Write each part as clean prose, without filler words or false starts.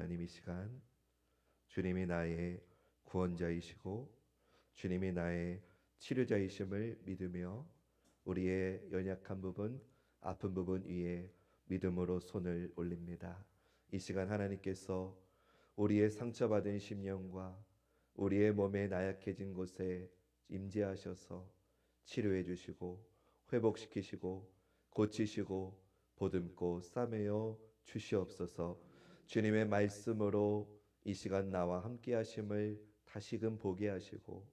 하나님, 이 시간 주님이 나의 구원자이시고 주님이 나의 치료자이심을 믿으며 우리의 연약한 부분, 아픈 부분 위에 믿음으로 손을 올립니다. 이 시간 하나님께서 우리의 상처받은 심령과 우리의 몸에 나약해진 곳에 임재하셔서 치료해 주시고 회복시키시고 고치시고 보듬고 싸매어 주시옵소서. 주님의 말씀으로 이 시간 나와 함께 하심을 다시금 보게 하시고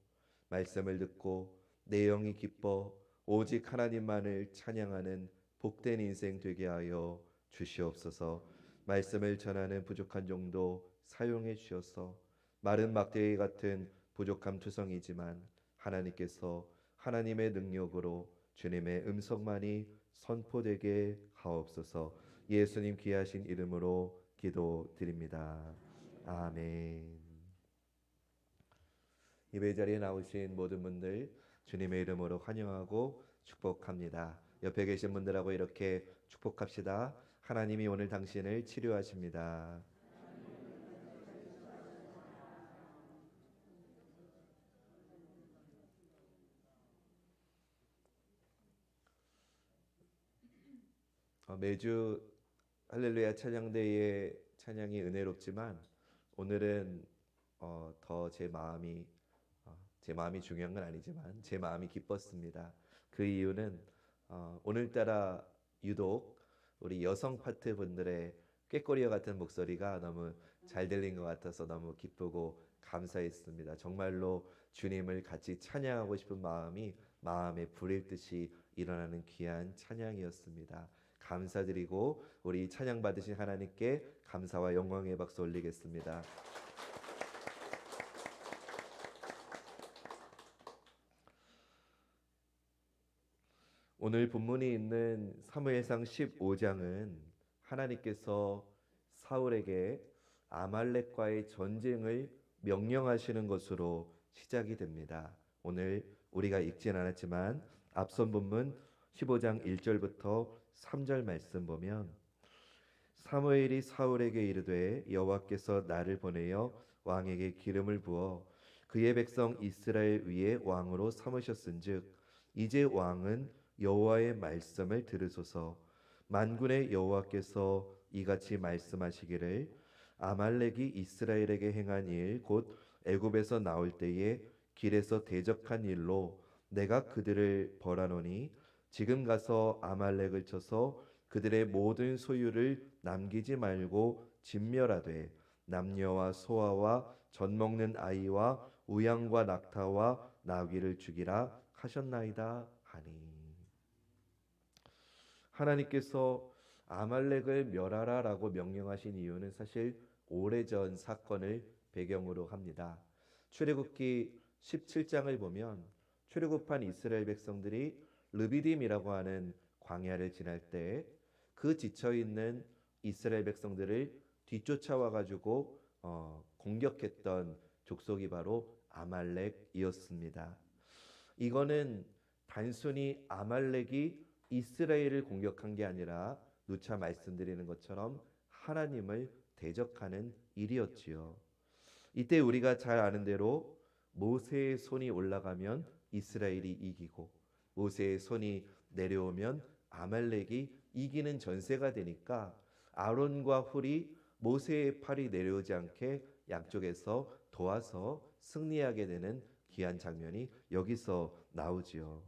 말씀을 듣고 내 영이 기뻐 오직 하나님만을 찬양하는 복된 인생 되게 하여 주시옵소서. 말씀을 전하는 부족한 종도 사용해 주셔서 마른 막대기 같은 부족함 투성이지만 하나님께서 하나님의 능력으로 주님의 음성만이 선포되게 하옵소서. 예수님 귀하신 이름으로 기도드립니다. 아멘. 예배 자리에 나오신 모든 분들 주님의 이름으로 환영하고 축복합니다. 옆에 계신 분들하고 이렇게 축복합시다. 하나님이 오늘 당신을 치료하십니다. 매주 할렐루야 찬양대의 찬양이 은혜롭지만 오늘은 더 제 마음이 중요한 건 아니지만 제 마음이 기뻤습니다. 그 이유는 오늘따라 유독 우리 여성 파트 분들의 꾀꼬리와 같은 목소리가 너무 잘 들린 것 같아서 너무 기쁘고 감사했습니다. 정말로 주님을 같이 찬양하고 싶은 마음이 마음에 불일 듯이 일어나는 귀한 찬양이었습니다. 감사드리고 우리 찬양 받으신 하나님께 감사와 영광의 박수 올리겠습니다. 오늘 본문이 있는 사무엘상 15장은 하나님께서 사울에게 아말렉과의 전쟁을 명령하시는 것으로 시작이 됩니다. 오늘 우리가 읽진 않았지만 앞선 본문 15장 1절부터 3절 말씀 보면 사무엘이 사울에게 이르되 여호와께서 나를 보내어 왕에게 기름을 부어 그의 백성 이스라엘 위에 왕으로 삼으셨은즉 이제 왕은 여호와의 말씀을 들으소서. 만군의 여호와께서 이같이 말씀하시기를 아말렉이 이스라엘에게 행한 일 곧 애굽에서 나올 때에 길에서 대적한 일로 내가 그들을 벌하노니 지금 가서 아말렉을 쳐서 그들의 모든 소유를 남기지 말고 진멸하되 남녀와 소아와 젖 먹는 아이와 우양과 낙타와 나귀를 죽이라 하셨나이다 하니. 하나님께서 아말렉을 멸하라라고 명령하신 이유는 사실 오래전 사건을 배경으로 합니다. 출애굽기 17장을 보면 출애굽한 이스라엘 백성들이 르비딤이라고 하는 광야를 지날 때 그 지쳐 있는 이스라엘 백성들을 뒤쫓아와 가지고 공격했던 족속이 바로 아말렉이었습니다. 이거는 단순히 아말렉이 이스라엘을 공격한 게 아니라 누차 말씀드리는 것처럼 하나님을 대적하는 일이었지요. 이때 우리가 잘 아는 대로 모세의 손이 올라가면 이스라엘이 이기고 모세의 손이 내려오면 아말렉이 이기는 전세가 되니까 아론과 훌이 모세의 팔이 내려오지 않게 양쪽에서 도와서 승리하게 되는 귀한 장면이 여기서 나오지요.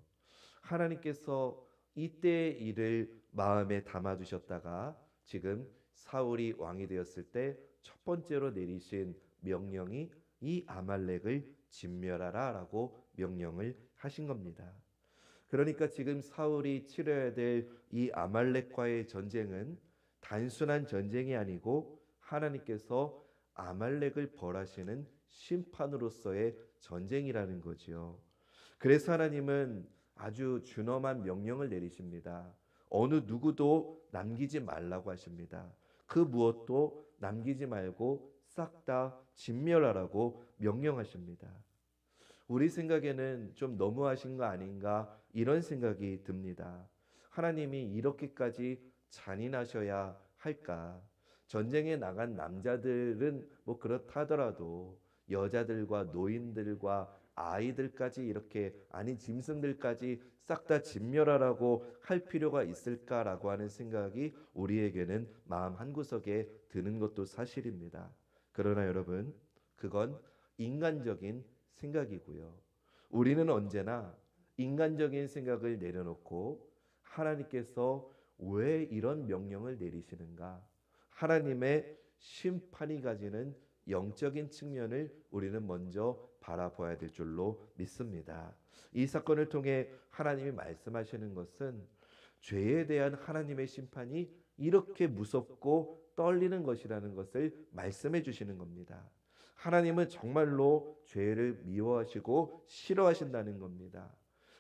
하나님께서 이때의 일을 마음에 담아두셨다가 지금 사울이 왕이 되었을 때 첫 번째로 내리신 명령이 이 아말렉을 진멸하라 라고 명령을 하신 겁니다. 그러니까 지금 사울이 치러야 될 이 아말렉과의 전쟁은 단순한 전쟁이 아니고 하나님께서 아말렉을 벌하시는 심판으로서의 전쟁이라는 거지요. 그래서 하나님은 아주 준엄한 명령을 내리십니다. 어느 누구도 남기지 말라고 하십니다. 그 무엇도 남기지 말고 싹 다 진멸하라고 명령하십니다. 우리 생각에는 좀 너무하신 거 아닌가 이런 생각이 듭니다. 하나님이 이렇게까지 잔인하셔야 할까? 전쟁에 나간 남자들은 뭐 그렇다 하더라도 여자들과 노인들과 아이들까지 이렇게 아니 짐승들까지 싹 다 진멸하라고 할 필요가 있을까라고 하는 생각이 우리에게는 마음 한구석에 드는 것도 사실입니다. 그러나 여러분, 그건 인간적인 생각이고요. 우리는 언제나 인간적인 생각을 내려놓고 하나님께서 왜 이런 명령을 내리시는가? 하나님의 심판이 가지는 영적인 측면을 우리는 먼저 바라봐야 될 줄로 믿습니다. 이 사건을 통해 하나님이 말씀하시는 것은 죄에 대한 하나님의 심판이 이렇게 무섭고 떨리는 것이라는 것을 말씀해 주시는 겁니다. 하나님은 정말로 죄를 미워하시고 싫어하신다는 겁니다.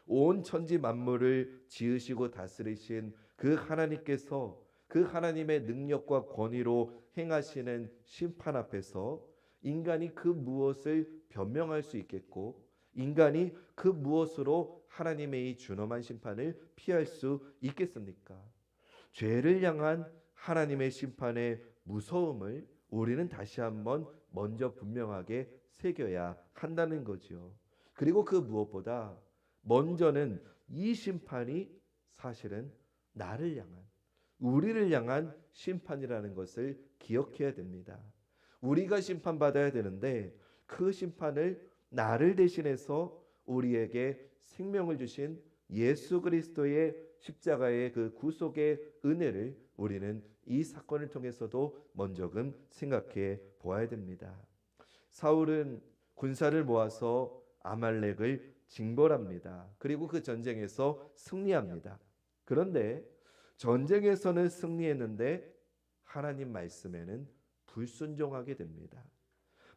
온 천지 만물을 지으시고 다스리신 그 하나님께서 그 하나님의 능력과 권위로 행하시는 심판 앞에서 인간이 그 무엇을 변명할 수 있겠고 인간이 그 무엇으로 하나님의 이 준엄한 심판을 피할 수 있겠습니까? 죄를 향한 하나님의 심판의 무서움을 우리는 다시 한번 먼저 분명하게 새겨야 한다는 거죠. 그리고 그 무엇보다 먼저는 이 심판이 사실은 나를 향한 우리를 향한 심판이라는 것을 기억해야 됩니다. 우리가 심판받아야 되는데 그 심판을 나를 대신해서 우리에게 생명을 주신 예수 그리스도의 십자가의 그 구속의 은혜를 우리는 이 사건을 통해서도 먼저금 생각해 보아야 됩니다. 사울은 군사를 모아서 아말렉을 징벌합니다. 그리고 그 전쟁에서 승리합니다. 그런데 전쟁에서는 승리했는데 하나님 말씀에는 불순종하게 됩니다.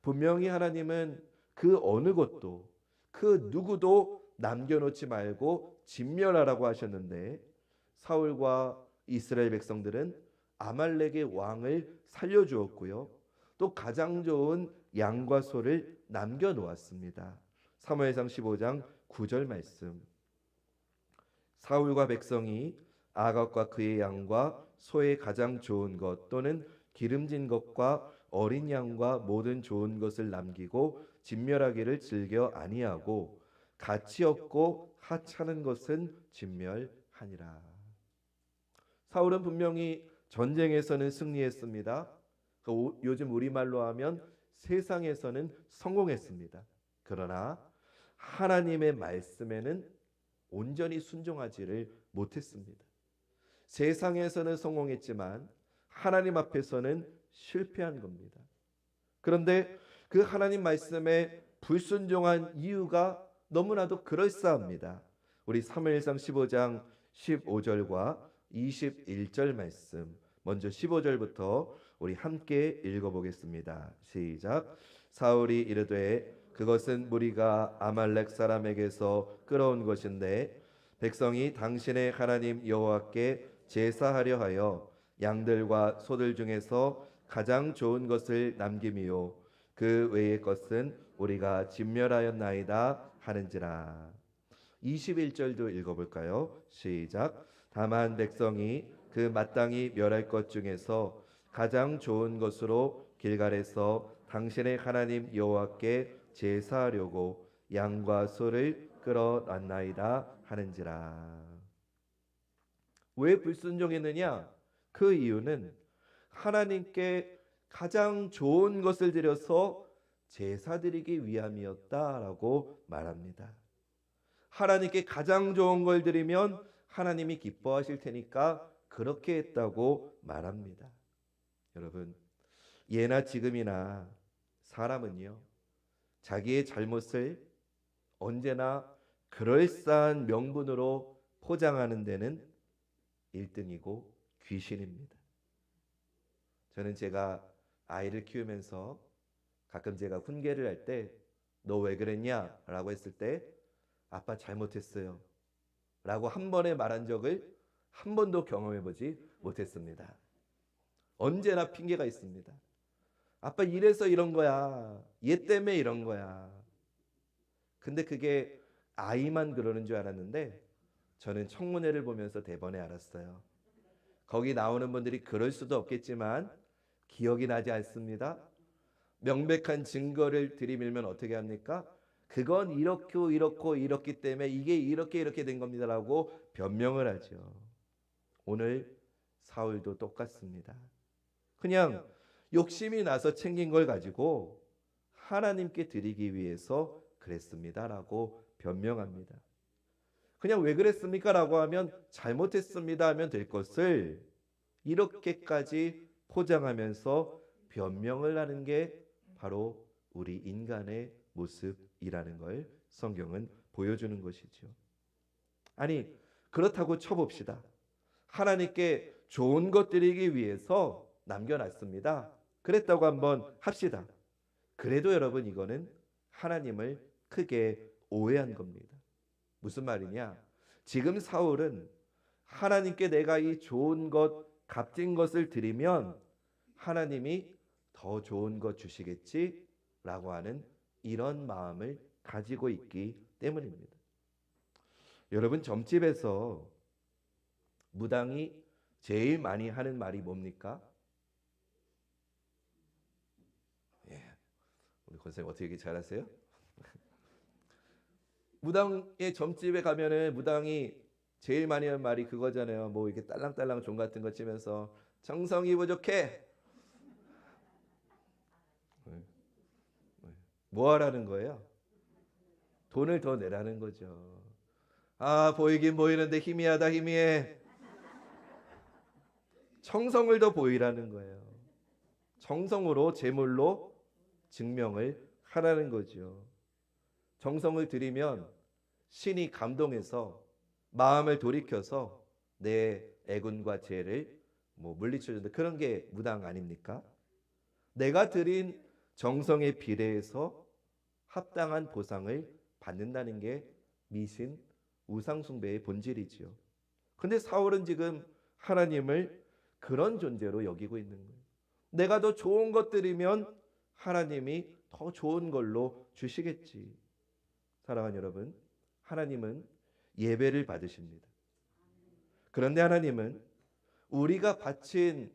분명히 하나님은 그 어느 것도 그 누구도 남겨놓지 말고 진멸하라고 하셨는데 사울과 이스라엘 백성들은 아말렉의 왕을 살려주었고요. 또 가장 좋은 양과 소를 남겨놓았습니다. 사무엘상 15장 9절 말씀. 사울과 백성이 아각과 그의 양과 소의 가장 좋은 것 또는 기름진 것과 어린 양과 모든 좋은 것을 남기고 진멸하기를 즐겨 아니하고 가치 없고 하찮은 것은 진멸하니라. 사울은 분명히 전쟁에서는 승리했습니다. 요즘 우리말로 하면 세상에서는 성공했습니다. 그러나 하나님의 말씀에는 온전히 순종하지를 못했습니다. 세상에서는 성공했지만 하나님 앞에서는 실패한 겁니다. 그런데 그 하나님 말씀에 불순종한 이유가 너무나도 그럴싸합니다. 우리 사무엘상 15장 15절과 21절 말씀, 먼저 15절부터 우리 함께 읽어보겠습니다. 시작. 사울이 이르되 그것은 무리가 아말렉 사람에게서 끌어온 것인데 백성이 당신의 하나님 여호와께 제사하려 하여 양들과 소들 중에서 가장 좋은 것을 남김이요 그 외의 것은 우리가 진멸하였나이다 하는지라. 21절도 읽어볼까요? 시작. 다만 백성이 그 마땅히 멸할 것 중에서 가장 좋은 것으로 길갈에서 당신의 하나님 여호와께 제사하려고 양과 소를 끌어놨나이다 하는지라. 왜 불순종했느냐? 그 이유는 하나님께 가장 좋은 것을 드려서 제사 드리기 위함이었다라고 말합니다. 하나님께 가장 좋은 걸 드리면 하나님이 기뻐하실 테니까 그렇게 했다고 말합니다. 여러분, 예나 지금이나 사람은요, 자기의 잘못을 언제나 그럴싸한 명분으로 포장하는 데는 1등이고 귀신입니다. 저는 제가 아이를 키우면서 가끔 제가 훈계를 할 때 너 왜 그랬냐? 라고 했을 때 아빠 잘못했어요 라고 한 번에 말한 적을 한 번도 경험해보지 못했습니다. 언제나 핑계가 있습니다. 아빠 이래서 이런 거야. 얘 때문에 이런 거야. 근데 그게 아이만 그러는 줄 알았는데 저는 청문회를 보면서 대번에 알았어요. 거기 나오는 분들이 그럴 수도 없겠지만 기억이 나지 않습니다. 명백한 증거를 들이밀면 어떻게 합니까? 그건 이렇고 이렇고 이렇기 때문에 이게 이렇게 이렇게 된 겁니다라고 변명을 하죠. 오늘 사울도 똑같습니다. 그냥 욕심이 나서 챙긴 걸 가지고 하나님께 드리기 위해서 그랬습니다라고 변명합니다. 그냥 왜 그랬습니까? 라고 하면 잘못했습니다 하면 될 것을 이렇게까지 포장하면서 변명을 하는 게 바로 우리 인간의 모습이라는 걸 성경은 보여주는 것이죠. 아니, 그렇다고 쳐봅시다. 하나님께 좋은 것 드리기 위해서 남겨놨습니다. 그랬다고 한번 합시다. 그래도 여러분, 이거는 하나님을 크게 오해한 겁니다. 무슨 말이냐? 지금 사울은 하나님께 내가 이 좋은 것, 값진 것을 드리면 하나님이 더 좋은 것 주시겠지라고 하는 이런 마음을 가지고 있기 때문입니다. 여러분, 점집에서 무당이 제일 많이 하는 말이 뭡니까? 우리 권사님 어떻게 얘기 잘하세요? 무당의 점집에 가면은 무당이 제일 많이 하는 말이 그거잖아요. 뭐 이렇게 딸랑딸랑 종 같은 거 치면서 정성이 부족해. 뭐 하라는 거예요? 돈을 더 내라는 거죠. 아, 보이긴 보이는데 희미하다, 희미해. 정성을 더 보이라는 거예요. 정성으로, 제물로 증명을 하라는 거죠. 정성을 들이면 신이 감동해서 마음을 돌이켜서 내 애군과 죄를 물리쳐준다. 그런 게 무당 아닙니까? 내가 드린 정성에 비례해서 합당한 보상을 받는다는 게 미신 우상숭배의 본질이지요. 근데 사울은 지금 하나님을 그런 존재로 여기고 있는 거예요. 내가 더 좋은 것 드리면 하나님이 더 좋은 걸로 주시겠지. 사랑하는 여러분, 하나님은 예배를 받으십니다. 그런데 하나님은 우리가 바친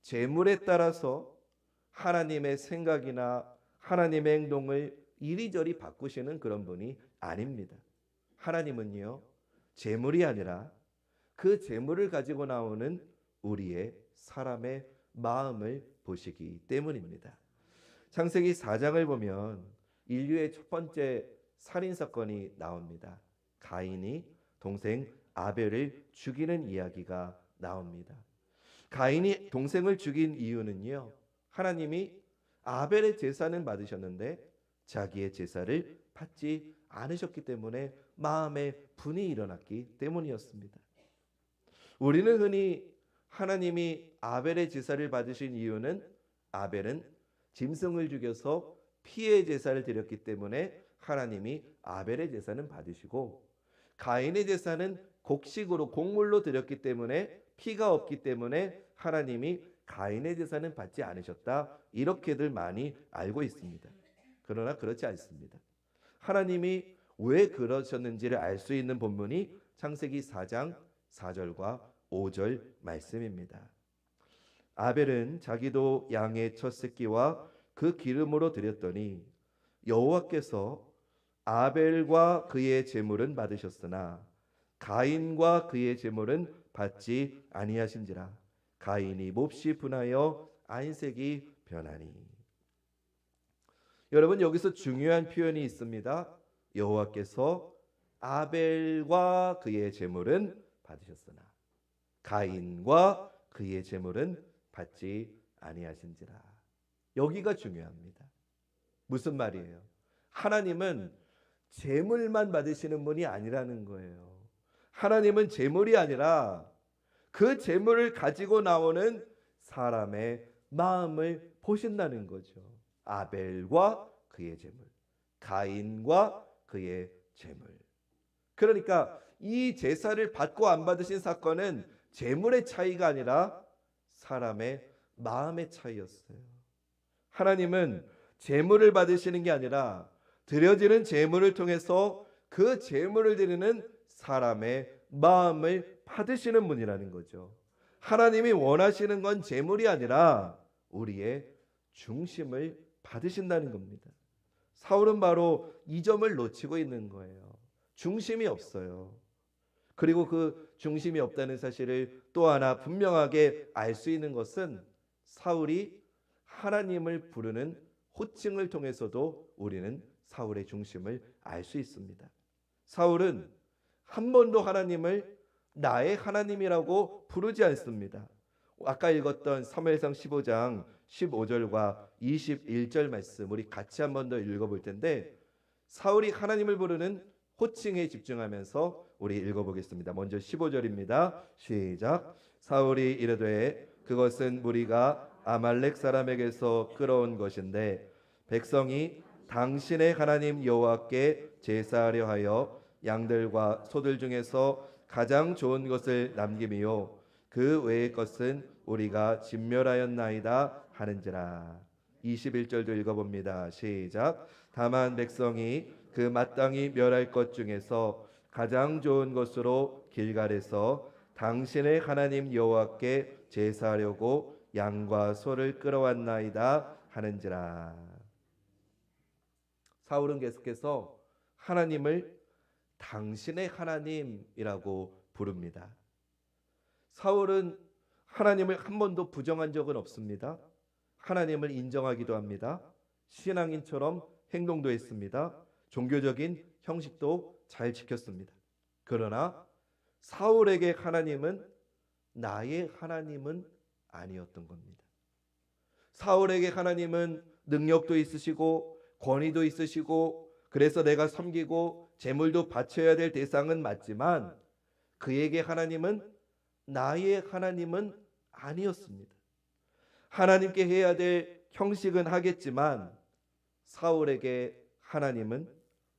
제물에 따라서 하나님의 생각이나 하나님의 행동을 이리저리 바꾸시는 그런 분이 아닙니다. 하나님은요, 제물이 아니라 그 제물을 가지고 나오는 우리의 사람의 마음을 보시기 때문입니다. 창세기 4장을 보면 인류의 첫 번째 살인사건이 나옵니다. 가인이 동생 아벨을 죽이는 이야기가 나옵니다. 가인이 동생을 죽인 이유는요, 하나님이 아벨의 제사는 받으셨는데 자기의 제사를 받지 않으셨기 때문에 마음에 분이 일어났기 때문이었습니다. 우리는 흔히 하나님이 아벨의 제사를 받으신 이유는 아벨은 짐승을 죽여서 피의 제사를 드렸기 때문에 하나님이 아벨의 제사는 받으시고, 가인의 제사는 곡식으로 곡물로 드렸기 때문에 피가 없기 때문에 하나님이 가인의 제사는 받지 않으셨다. 이렇게들 많이 알고 있습니다. 그러나 그렇지 않습니다. 하나님이 왜 그러셨는지를 알 수 있는 본문이 창세기 4장 4절과 5절 말씀입니다. 아벨은 자기도 양의 첫 새끼와 그 기름으로 드렸더니 여호와께서 아벨과 그의 제물은 받으셨으나 가인과 그의 제물은 받지 아니하신지라. 가인이 몹시 분하여 안색이 변하니. 여러분, 여기서 중요한 표현이 있습니다. 여호와께서 아벨과 그의 제물은 받으셨으나 가인과 그의 제물은 받지 아니하신지라. 여기가 중요합니다. 무슨 말이에요? 하나님은 제물만 받으시는 분이 아니라는 거예요. 하나님은 제물이 아니라 그 제물을 가지고 나오는 사람의 마음을 보신다는 거죠. 아벨과 그의 제물, 가인과 그의 제물. 그러니까 이 제사를 받고 안 받으신 사건은 제물의 차이가 아니라 사람의 마음의 차이였어요. 하나님은 제물을 받으시는 게 아니라 드려지는 제물을 통해서 그 제물을 드리는 사람의 마음을 받으시는 분이라는 거죠. 하나님이 원하시는 건 제물이 아니라 우리의 중심을 받으신다는 겁니다. 사울은 바로 이 점을 놓치고 있는 거예요. 중심이 없어요. 그리고 그 중심이 없다는 사실을 또 하나 분명하게 알 수 있는 것은 사울이 하나님을 부르는 호칭을 통해서도 우리는 사울의 중심을 알 수 있습니다. 사울은 한 번도 하나님을 나의 하나님이라고 부르지 않습니다. 아까 읽었던 사무엘상 15장 15절과 21절 말씀 우리 같이 한 번 더 읽어볼 텐데, 사울이 하나님을 부르는 호칭에 집중하면서 우리 읽어보겠습니다. 먼저 15절입니다. 시작. 사울이 이르되 그것은 무리가 아말렉 사람에게서 끌어온 것인데 백성이 당신의 하나님 여호와께 제사하려 하여 양들과 소들 중에서 가장 좋은 것을 남김이요 그 외의 것은 우리가 진멸하였나이다 하는지라. 21절도 읽어봅니다. 시작. 다만 백성이 그 마땅히 멸할 것 중에서 가장 좋은 것으로 길갈에서 당신의 하나님 여호와께 제사하려고 양과 소를 끌어왔나이다 하는지라. 사울은 계속해서 하나님을 당신의 하나님이라고 부릅니다. 사울은 하나님을 한 번도 부정한 적은 없습니다. 하나님을 인정하기도 합니다. 신앙인처럼 행동도 했습니다. 종교적인 형식도 잘 지켰습니다. 그러나 사울에게 하나님은 나의 하나님은 아니었던 겁니다. 사울에게 하나님은 능력도 있으시고 권위도 있으시고 그래서 내가 섬기고 제물도 바쳐야 될 대상은 맞지만 그에게 하나님은 나의 하나님은 아니었습니다. 하나님께 해야 될 형식은 하겠지만 사울에게 하나님은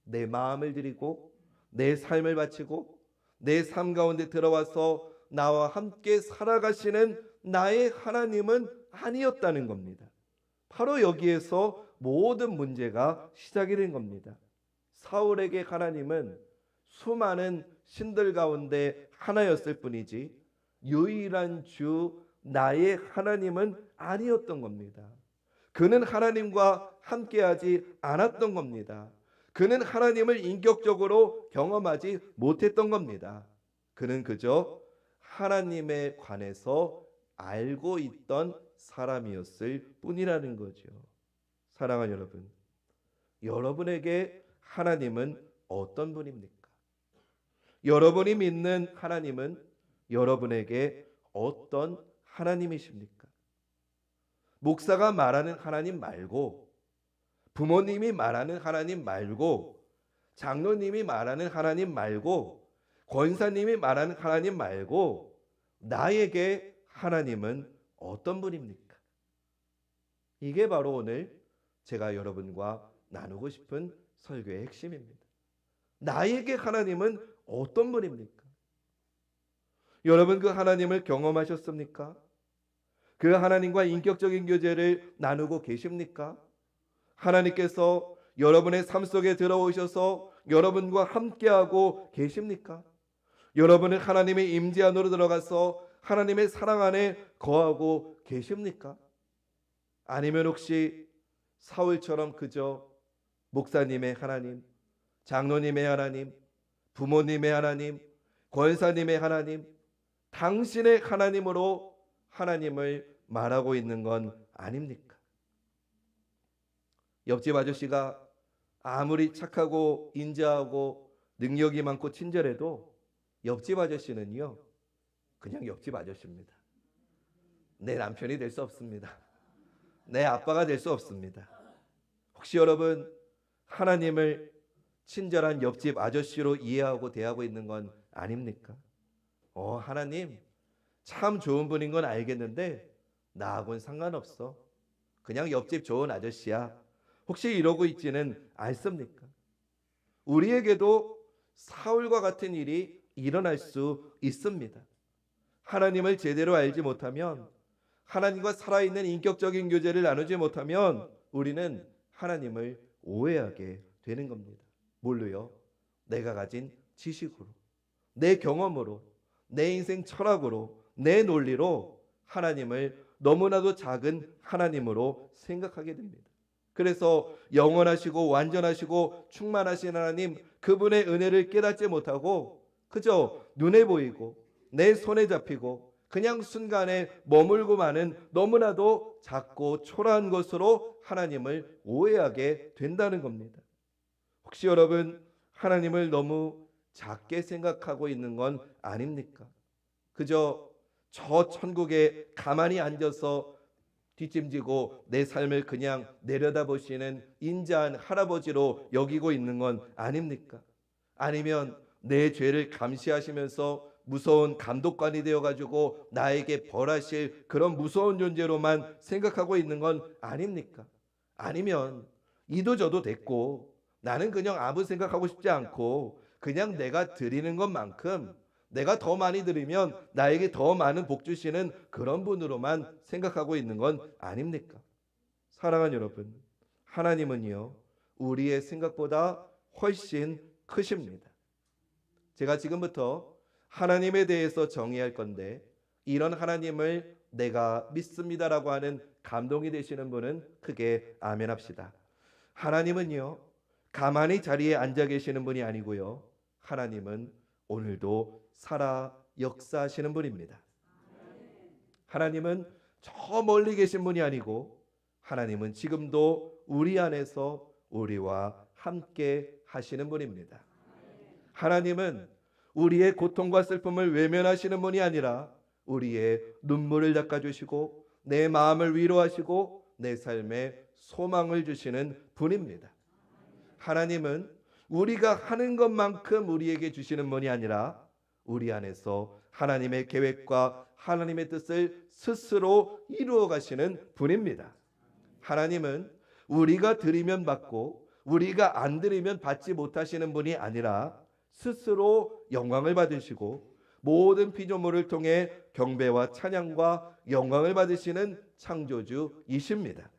내 마음을 드리고 내 삶을 바치고 내 삶 가운데 들어와서 나와 함께 살아가시는 나의 하나님은 아니었다는 겁니다. 바로 여기에서 모든 문제가 시작이 된 겁니다. 사울에게 하나님은 수많은 신들 가운데 하나였을 뿐이지 유일한 주 나의 하나님은 아니었던 겁니다. 그는 하나님과 함께하지 않았던 겁니다. 그는 하나님을 인격적으로 경험하지 못했던 겁니다. 그는 그저 하나님에 관해서 알고 있던 사람이었을 뿐이라는 거죠. 사랑하는 여러분, 여러분에게 하나님은 어떤 분입니까? 여러분이 믿는 하나님은 여러분에게 어떤 하나님이십니까? 목사가 말하는 하나님 말고, 부모님이 말하는 하나님 말고, 장로님이 말하는 하나님 말고, 권사님이 말하는 하나님 말고 나에게 하나님은 어떤 분입니까? 이게 바로 오늘 제가 여러분과 나누고 싶은 설교의 핵심입니다. 나에게 하나님은 어떤 분입니까? 여러분 그 하나님을 경험하셨습니까? 그 하나님과 인격적인 교제를 나누고 계십니까? 하나님께서 여러분의 삶 속에 들어오셔서 여러분과 함께하고 계십니까? 여러분은 하나님의 임재 안으로 들어가서 하나님의 사랑 안에 거하고 계십니까? 아니면 혹시 사울처럼 그저 목사님의 하나님, 장로님의 하나님, 부모님의 하나님, 권사님의 하나님, 당신의 하나님으로 하나님을 말하고 있는 건 아닙니까? 옆집 아저씨가 아무리 착하고 인자하고 능력이 많고 친절해도 옆집 아저씨는요 그냥 옆집 아저씨입니다. 내 남편이 될 수 없습니다. 내 아빠가 될 수 없습니다. 혹시 여러분 하나님을 친절한 옆집 아저씨로 이해하고 대하고 있는 건 아닙니까? 하나님 참 좋은 분인 건 알겠는데 나하고는 상관없어. 그냥 옆집 좋은 아저씨야. 혹시 이러고 있지는 않습니까? 우리에게도 사울과 같은 일이 일어날 수 있습니다. 하나님을 제대로 알지 못하면, 하나님과 살아있는 인격적인 교제를 나누지 못하면 우리는 하나님을 오해하게 되는 겁니다. 뭘로요? 내가 가진 지식으로, 내 경험으로, 내 인생 철학으로, 내 논리로 하나님을 너무나도 작은 하나님으로 생각하게 됩니다. 그래서 영원하시고 완전하시고 충만하신 하나님, 그분의 은혜를 깨닫지 못하고 그저 눈에 보이고 내 손에 잡히고 그냥 순간에 머물고 마는 너무나도 작고 초라한 것으로 하나님을 오해하게 된다는 겁니다. 혹시 여러분 하나님을 너무 작게 생각하고 있는 건 아닙니까? 그저 저 천국에 가만히 앉아서 뒷짐지고 내 삶을 그냥 내려다보시는 인자한 할아버지로 여기고 있는 건 아닙니까? 아니면 내 죄를 감시하시면서 무서운 감독관이 되어가지고 나에게 벌하실 그런 무서운 존재로만 생각하고 있는 건 아닙니까? 아니면 이도 저도 됐고 나는 그냥 아무 생각하고 싶지 않고 그냥 내가 드리는 것만큼 내가 더 많이 드리면 나에게 더 많은 복 주시는 그런 분으로만 생각하고 있는 건 아닙니까? 사랑하는 여러분, 하나님은요 우리의 생각보다 훨씬 크십니다. 제가 지금부터 하나님에 대해서 정의할 건데 이런 하나님을 내가 믿습니다라고 하는 감동이 되시는 분은 크게 아멘 합시다. 하나님은요 가만히 자리에 앉아 계시는 분이 아니고요, 하나님은 오늘도 살아 역사하시는 분입니다. 하나님은 저 멀리 계신 분이 아니고 하나님은 지금도 우리 안에서 우리와 함께 하시는 분입니다. 하나님은 우리의 고통과 슬픔을 외면하시는 분이 아니라 우리의 눈물을 닦아주시고 내 마음을 위로하시고 내 삶에 소망을 주시는 분입니다. 하나님은 우리가 하는 것만큼 우리에게 주시는 분이 아니라 우리 안에서 하나님의 계획과 하나님의 뜻을 스스로 이루어 가시는 분입니다. 하나님은 우리가 드리면 받고 우리가 안 드리면 받지 못하시는 분이 아니라 스스로 영광을 받으시고 모든 피조물을 통해 경배와 찬양과 영광을 받으시는 창조주이십니다.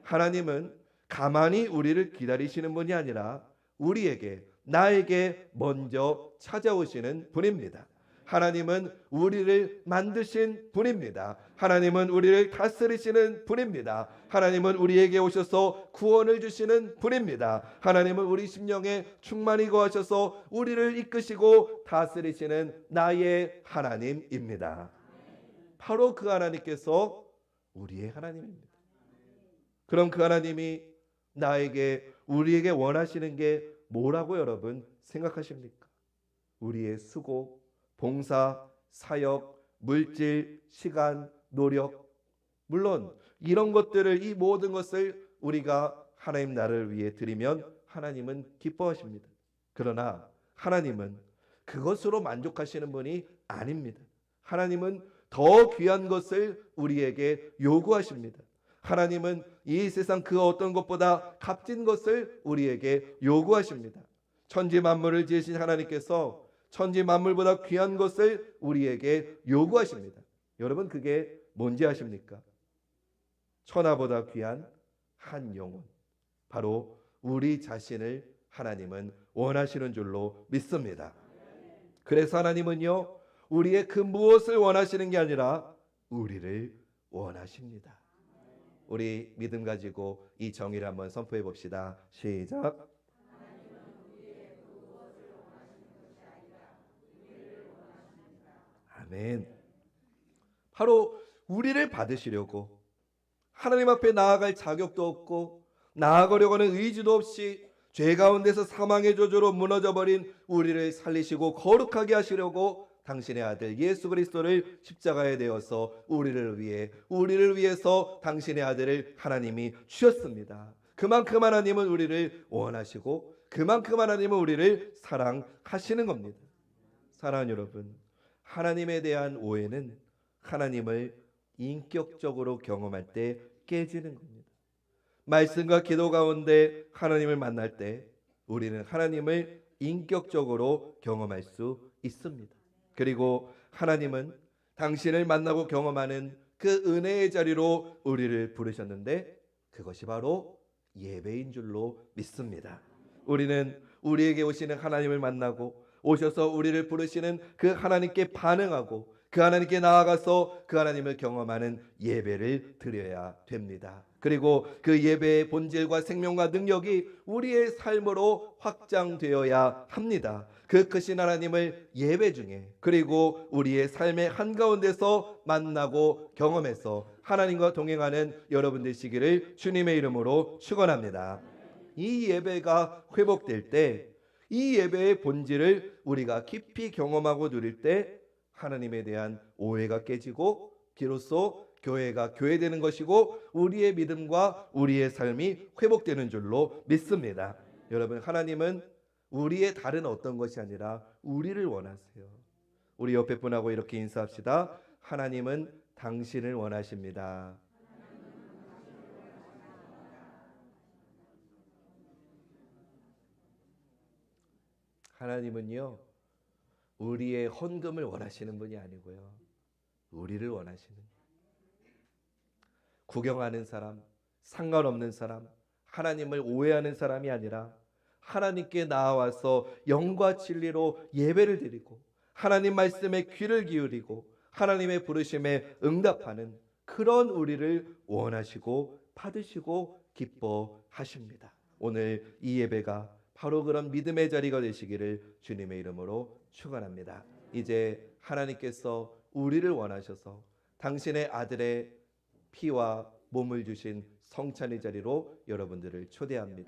하나님은 가만히 우리를 기다리시는 분이 아니라 우리에게 나에게 먼저 찾아오시는 분입니다. 하나님은 우리를 만드신 분입니다. 하나님은 우리를 다스리시는 분입니다. 하나님은 우리에게 오셔서 구원을 주시는 분입니다. 하나님은 우리 심령에 충만히 거하셔서 우리를 이끄시고 다스리시는 나의 하나님입니다. 바로 그 하나님께서 우리의 하나님입니다. 그럼 그 하나님이 우리에게 원하시는 게 뭐라고 여러분 생각하십니까? 우리의 수고, 봉사, 사역, 물질, 시간, 노력, 물론 이런 것들을, 이 모든 것을 우리가 하나님 나라를 위해 드리면 하나님은 기뻐하십니다. 그러나 하나님은 그것으로 만족하시는 분이 아닙니다. 하나님은 더 귀한 것을 우리에게 요구하십니다. 하나님은 이 세상 그 어떤 것보다 값진 것을 우리에게 요구하십니다. 천지 만물을 지으신 하나님께서 천지 만물보다 귀한 것을 우리에게 요구하십니다. 여러분 그게 뭔지 아십니까? 천하보다 귀한 한 영혼, 바로 우리 자신을 하나님은 원하시는 줄로 믿습니다. 그래서 하나님은요 우리의 그 무엇을 원하시는 게 아니라 우리를 원하십니다. 우리 믿음 가지고 이 정의를 한번 선포해 봅시다. 시작. 아멘. 바로 우리를 받으시려고 하나님 앞에 나아갈 자격도 없고 나아가려고 하는 의지도 없이 죄 가운데서 사망의 저주로 무너져버린 우리를 살리시고 거룩하게 하시려고 당신의 아들 예수 그리스도를 십자가에 대어서 우리를 위해서 당신의 아들을 하나님이 주셨습니다. 그만큼 하나님은 우리를 원하시고 그만큼 하나님은 우리를 사랑하시는 겁니다. 사랑하는 여러분, 하나님에 대한 오해는 하나님을 인격적으로 경험할 때 깨지는 겁니다. 말씀과 기도 가운데 하나님을 만날 때 우리는 하나님을 인격적으로 경험할 수 있습니다. 그리고 하나님은 당신을 만나고 경험하는 그 은혜의 자리로 우리를 부르셨는데 그것이 바로 예배인 줄로 믿습니다. 우리는 우리에게 오시는 하나님을 만나고 오셔서 우리를 부르시는 그 하나님께 반응하고 그 하나님께 나아가서 그 하나님을 경험하는 예배를 드려야 됩니다. 그리고 그 예배의 본질과 생명과 능력이 우리의 삶으로 확장되어야 합니다. 그 크신 하나님을 예배 중에 그리고 우리의 삶의 한가운데서 만나고 경험해서 하나님과 동행하는 여러분 되시기를 주님의 이름으로 축원합니다. 이 예배가 회복될 때, 이 예배의 본질을 우리가 깊이 경험하고 누릴 때 하나님에 대한 오해가 깨지고 비로소 교회가 교회되는 것이고 우리의 믿음과 우리의 삶이 회복되는 줄로 믿습니다. 여러분, 하나님은 우리의 다른 어떤 것이 아니라 우리를 원하세요. 우리 옆에 분하고 이렇게 인사합시다. 하나님은 당신을 원하십니다. 하나님은요, 우리의 헌금을 원하시는 분이 아니고요, 우리를 원하시는, 구경하는 사람, 상관없는 사람, 하나님을 오해하는 사람이 아니라 하나님께 나와서 영과 진리로 예배를 드리고 하나님 말씀에 귀를 기울이고 하나님의 부르심에 응답하는 그런 우리를 원하시고 받으시고 기뻐하십니다. 오늘 이 예배가 바로 그런 믿음의 자리가 되시기를 주님의 이름으로 축원합니다. 이제 하나님께서 우리를 원하셔서 당신의 아들의 피와 몸을 주신 성찬의 자리로 여러분들을 초대합니다.